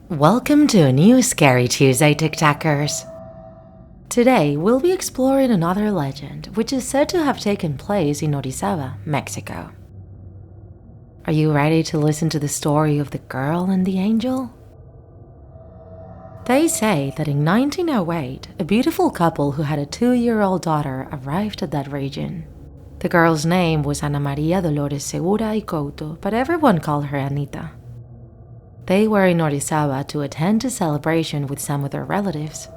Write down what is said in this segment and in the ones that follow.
Welcome to a new Scary Tuesday, TikTakers. Today, we'll be exploring another legend, which is said to have taken place in Orizaba, Mexico. Are you ready to listen to the story of the girl and the angel? They say that in 1908, a beautiful couple who had a 2-year-old daughter arrived at that region. The girl's name was Ana Maria Dolores Segura y Couto, but everyone called her Anita. They were in Orizaba to attend a celebration with some of their relatives.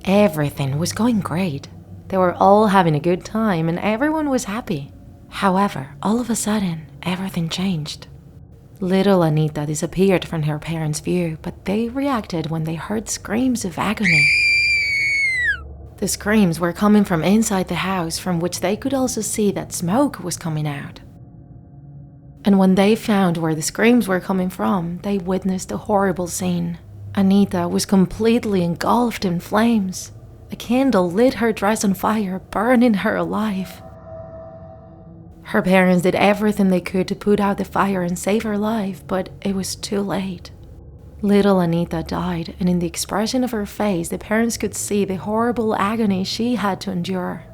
Everything was going great. They were all having a good time and everyone was happy. However, all of a sudden, everything changed. Little Anita disappeared from her parents' view, but they reacted when they heard screams of agony. The screams were coming from inside the house, from which they could also see that smoke was coming out. And when they found where the screams were coming from, they witnessed a horrible scene. Anita was completely engulfed in flames. A candle lit her dress on fire, burning her alive. Her parents did everything they could to put out the fire and save her life, but it was too late. Little Anita died, and in the expression of her face, the parents could see the horrible agony she had to endure.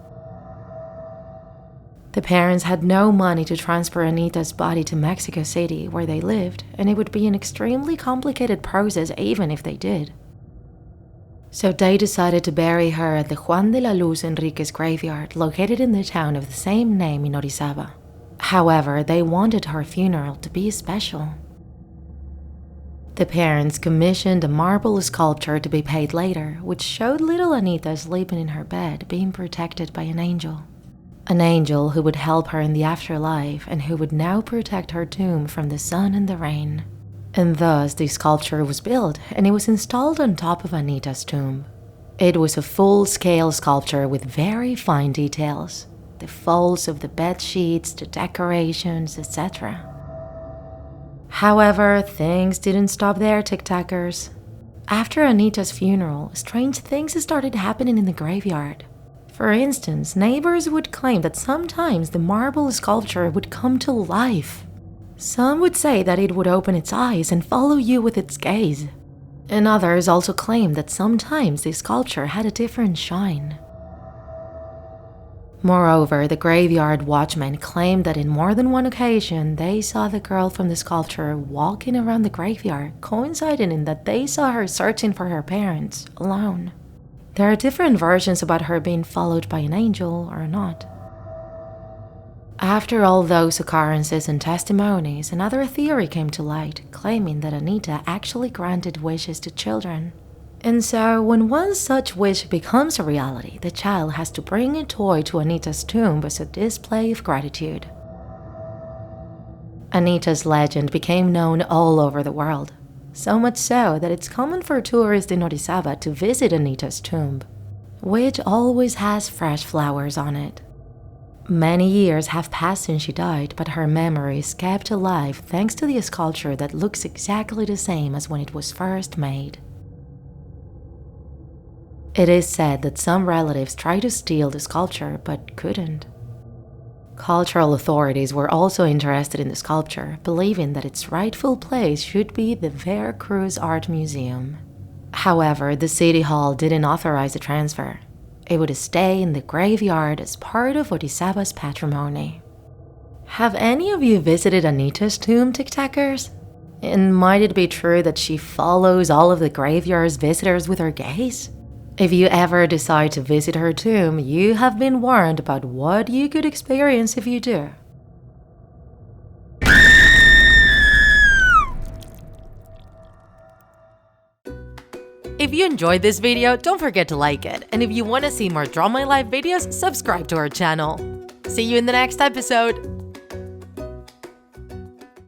The parents had no money to transfer Anita's body to Mexico City, where they lived, and it would be an extremely complicated process even if they did. So they decided to bury her at the Juan de la Luz Enriquez graveyard, located in the town of the same name in Orizaba. However, they wanted her funeral to be special. The parents commissioned a marble sculpture to be paid later, which showed little Anita sleeping in her bed, being protected by an angel. An angel who would help her in the afterlife and who would now protect her tomb from the sun and the rain. And thus the sculpture was built and it was installed on top of Anita's tomb. It was a full-scale sculpture with very fine details. The folds of the bed sheets, the decorations, etc. However, things didn't stop there, TikTakers. After Anita's funeral, strange things started happening in the graveyard. For instance, neighbors would claim that sometimes the marble sculpture would come to life. Some would say that it would open its eyes and follow you with its gaze. And others also claimed that sometimes the sculpture had a different shine. Moreover, the graveyard watchmen claimed that in more than one occasion they saw the girl from the sculpture walking around the graveyard, coinciding in that they saw her searching for her parents, alone. There are different versions about her being followed by an angel or not. After all those occurrences and testimonies, another theory came to light, claiming that Anita actually granted wishes to children. And so, when one such wish becomes a reality, the child has to bring a toy to Anita's tomb as a display of gratitude. Anita's legend became known all over the world. So much so that it's common for tourists in Orizaba to visit Anita's tomb, which always has fresh flowers on it. Many years have passed since she died, but her memory is kept alive thanks to the sculpture that looks exactly the same as when it was first made. It is said that some relatives tried to steal the sculpture but couldn't. Cultural authorities were also interested in the sculpture, believing that its rightful place should be the Veracruz Art Museum. However, the city hall didn't authorize the transfer. It would stay in the graveyard as part of Orizaba's patrimony. Have any of you visited Anita's tomb, TikTakers? And might it be true that she follows all of the graveyard's visitors with her gaze? If you ever decide to visit her tomb, you have been warned about what you could experience if you do. If you enjoyed this video, don't forget to like it. And if you want to see more Draw My Life videos, subscribe to our channel. See you in the next episode!